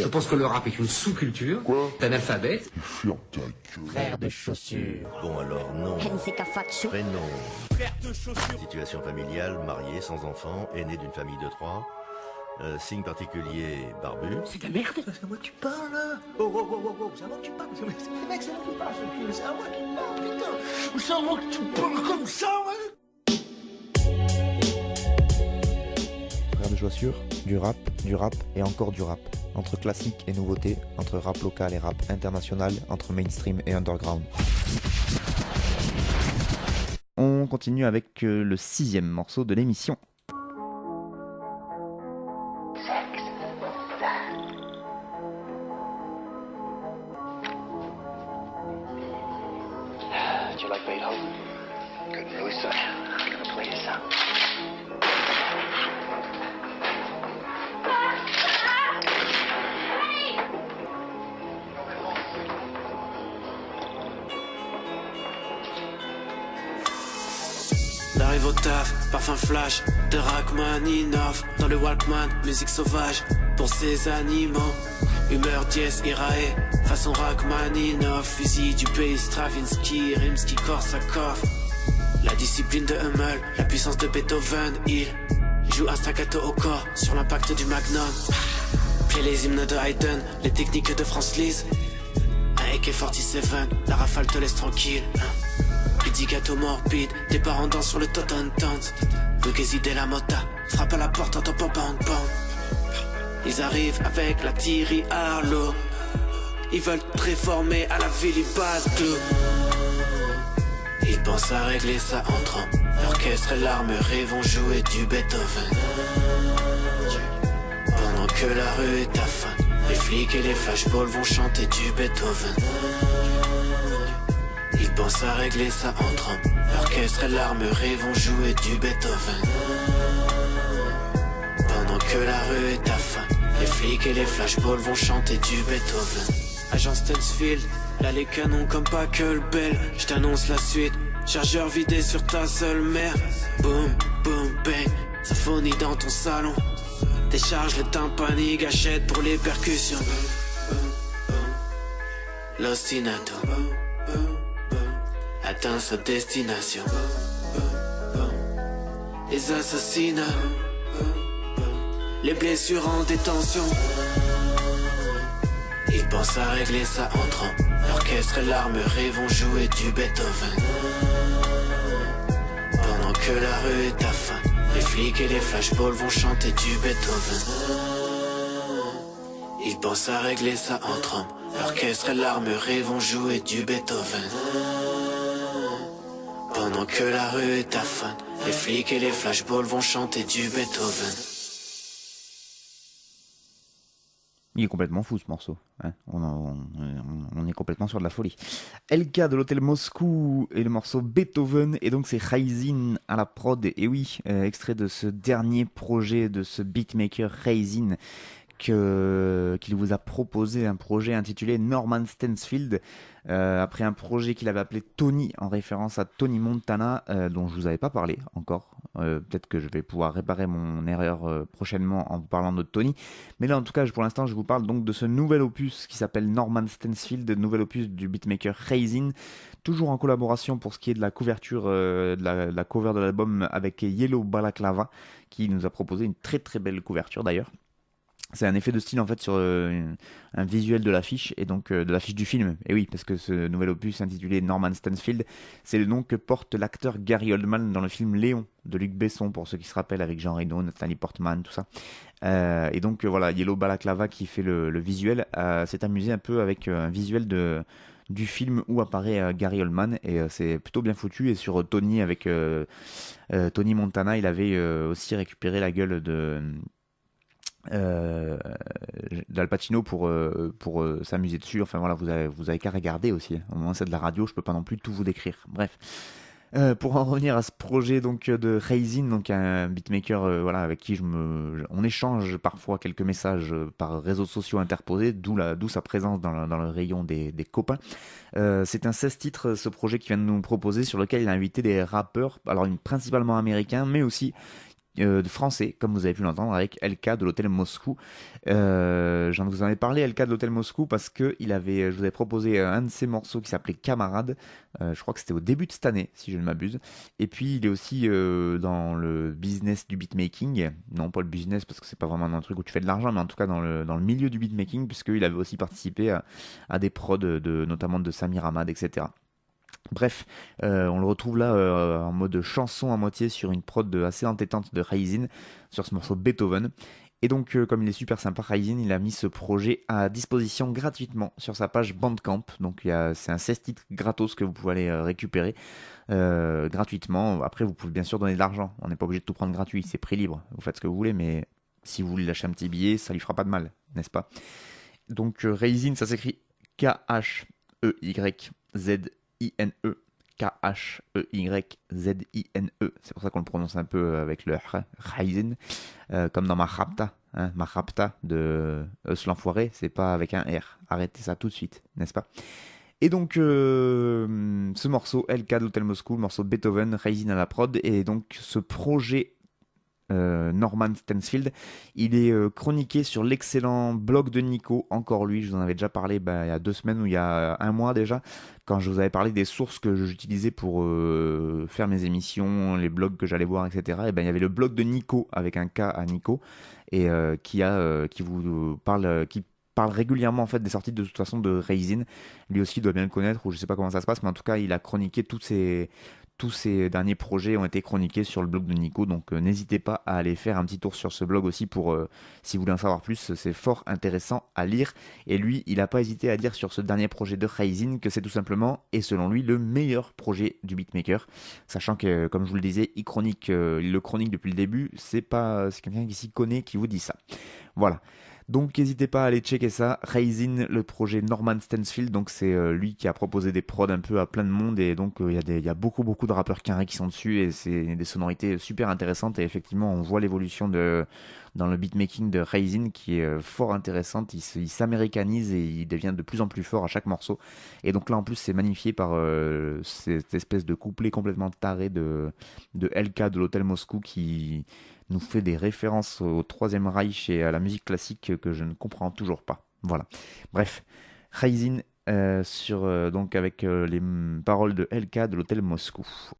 Je pense que le rap est une sous-culture d'un alphabet. Frère de chaussures. Bon alors, nom, prénom, Frère de chaussures. situation familiale, marié, sans enfant, aîné d'une famille de 3. Signe particulier, barbu. C'est de la merde. C'est à moi que tu parles, là. Oh, c'est à moi que tu parles. Mec, c'est à moi que tu parles, c'est à moi qui parle, putain. C'est à moi que tu parles comme ça, ouais. Frère de chaussures, du rap et encore du rap. Entre classique et nouveauté, entre rap local et rap international, entre mainstream et underground. On continue avec le 6e morceau de l'émission. Do you like Beethoven? Good news, son. I'm gonna play you some. L'arrive au taf, parfum flash, de Rachmaninoff. Dans le Walkman, musique sauvage, pour ces animaux. Humeur dièse, irae, façon Rachmaninoff. Fusil du pays, Stravinsky, Rimsky, Korsakov. La discipline de Hummel, la puissance de Beethoven. Il joue un staccato au corps, sur l'impact du Magnum. Play les hymnes de Haydn, les techniques de Franz Liszt. Un AK-47, la rafale te laisse tranquille. Pidigato morbide, tes parents dansent sur le Totentanz. Bugesi de la Mota, frappe à la porte en topant bang bang. Ils arrivent avec la Thierry Harlow. Ils veulent te réformer à la Villibaldo. Ils pensent à régler ça entre hommes. L'orchestre et l'armurerie vont jouer du Beethoven. Pendant que la rue est à fan, les flics et les flashballs vont chanter du Beethoven. Ils pensent à régler ça entre hommes. L'orchestre et l'armurerie vont jouer du Beethoven. Pendant que la rue est à fan, les flics et les flashballs vont chanter du Beethoven. Agent Stansfield, là les canons comme pas que le bel. Je t'annonce la suite, chargeur vidé sur ta seule mère. Boom, boom, bang, symphonie dans ton salon. Décharge le tympani, gâchette pour les percussions. L'ostinato atteint sa destination. Les assassinats, les blessures en détention. Ils pensent à régler ça entre hommes. L'orchestre et l'armurerie vont jouer du Beethoven. Pendant que la rue est à fan, les flics et les flashballs vont chanter du Beethoven. Ils pensent à régler ça entre hommes. L'orchestre et l'armurerie vont jouer du Beethoven. Pendant que la rue est à fan, les flics et les flashballs vont chanter du Beethoven. Il est complètement fou ce morceau, hein. On est complètement sur de la folie. LK de l'Hôtel Moscou et le morceau Beethoven, et donc c'est Raisin à la prod, et oui, extrait de ce dernier projet de ce beatmaker Raisin qu'il vous a proposé, un projet intitulé Norman Stansfield, après un projet qu'il avait appelé Tony, en référence à Tony Montana, dont je vous avais pas parlé encore. Peut-être que je vais pouvoir réparer mon erreur prochainement en vous parlant de Tony, mais là en tout cas pour l'instant je vous parle donc de ce nouvel opus qui s'appelle Norman Stansfield, nouvel opus du beatmaker Raisin, toujours en collaboration pour ce qui est de la couverture, de la cover de l'album avec Yellow Balaclava, qui nous a proposé une très très belle couverture d'ailleurs. C'est un effet de style en fait sur un visuel de l'affiche, et donc de l'affiche du film. Et oui, parce que ce nouvel opus intitulé Norman Stansfield, c'est le nom que porte l'acteur Gary Oldman dans le film Léon de Luc Besson, pour ceux qui se rappellent, avec Jean Reno, Nathalie Portman, tout ça. Et donc voilà, Yellow Balaclava qui fait le visuel s'est amusé un peu avec un visuel du film où apparaît Gary Oldman, et c'est plutôt bien foutu. Et sur Tony avec Tony Montana, il avait aussi récupéré la gueule d'Al Pacino pour s'amuser dessus. Enfin voilà, vous avez qu'à regarder aussi. Au moment c'est de la radio, je peux pas non plus tout vous décrire. Bref. Pour en revenir à ce projet donc de Raisin, donc un beatmaker voilà, avec qui on échange parfois quelques messages par réseaux sociaux interposés, d'où sa présence dans le rayon des copains. C'est un 16 titres, ce projet qu'il vient de nous proposer, sur lequel il a invité des rappeurs, alors principalement américains, mais aussi français, comme vous avez pu l'entendre, avec LK de l'hôtel Moscou. J'en vous en ai parlé, LK de l'hôtel Moscou, parce que je vous avais proposé un de ses morceaux qui s'appelait Camarade. Je crois que c'était au début de cette année, si je ne m'abuse. Et puis il est aussi dans le business du beatmaking. Non, pas le business, parce que c'est pas vraiment un truc où tu fais de l'argent, mais en tout cas dans le milieu du beatmaking, puisqu'il avait aussi participé à des prods, notamment de Samir Hamad, etc. Bref, on le retrouve là en mode chanson à moitié sur une prod assez entêtante de Raisin sur ce morceau Beethoven. Et donc, comme il est super sympa, Raisin, il a mis ce projet à disposition gratuitement sur sa page Bandcamp. Donc, c'est un 16 titres gratos que vous pouvez aller récupérer gratuitement. Après, vous pouvez bien sûr donner de l'argent. On n'est pas obligé de tout prendre gratuit, c'est prix libre. Vous faites ce que vous voulez, mais si vous voulez lâcher un petit billet, ça lui fera pas de mal, n'est-ce pas? Donc, Raisin, ça s'écrit K-H-E-Y-Z-I-N-E. K-H-E-Y-Z-I-N-E. C'est pour ça qu'on le prononce un peu avec le Raisin, comme dans Mahrapta. Hein, Mahrapta de Eus l'enfoiré, c'est pas avec un R. Arrêtez ça tout de suite, n'est-ce pas? Et donc, ce morceau, LK de l'Hôtel Moscou, le morceau Beethoven, Raisin à la prod, et donc ce projet Norman Stansfield, il est chroniqué sur l'excellent blog de Nico, encore lui, je vous en avais déjà parlé il y a 2 semaines ou il y a 1 mois déjà, quand je vous avais parlé des sources que j'utilisais pour faire mes émissions, les blogs que j'allais voir, etc. Et ben il y avait le blog de Nico avec un K à Nico, et qui vous parle, qui parle régulièrement en fait des sorties de toute façon de Raisin. Lui aussi doit bien le connaître, ou je sais pas comment ça se passe, mais en tout cas il a chroniqué tous ces derniers projets ont été chroniqués sur le blog de Nico, donc n'hésitez pas à aller faire un petit tour sur ce blog aussi pour si vous voulez en savoir plus, c'est fort intéressant à lire. Et lui, il n'a pas hésité à dire sur ce dernier projet de Raisin que c'est tout simplement, et selon lui, le meilleur projet du beatmaker, sachant que, comme je vous le disais, il le chronique depuis le début, c'est quelqu'un qui s'y connaît qui vous dit ça. Voilà. Donc n'hésitez pas à aller checker ça, Raisin, le projet Norman Stansfield, donc c'est lui qui a proposé des prods un peu à plein de monde, et donc il y a beaucoup de rappeurs carrés qui sont dessus, et c'est des sonorités super intéressantes, et effectivement on voit l'évolution dans le beatmaking de Raisin qui est fort intéressante, il s'américanise et il devient de plus en plus fort à chaque morceau, et donc là en plus c'est magnifié par cette espèce de couplet complètement taré de LK de l'Hôtel Moscou qui nous fait des références au Troisième Reich et à la musique classique que je ne comprends toujours pas. Voilà. Bref, Raisin donc avec les paroles de LK de l'Hôtel Moscou.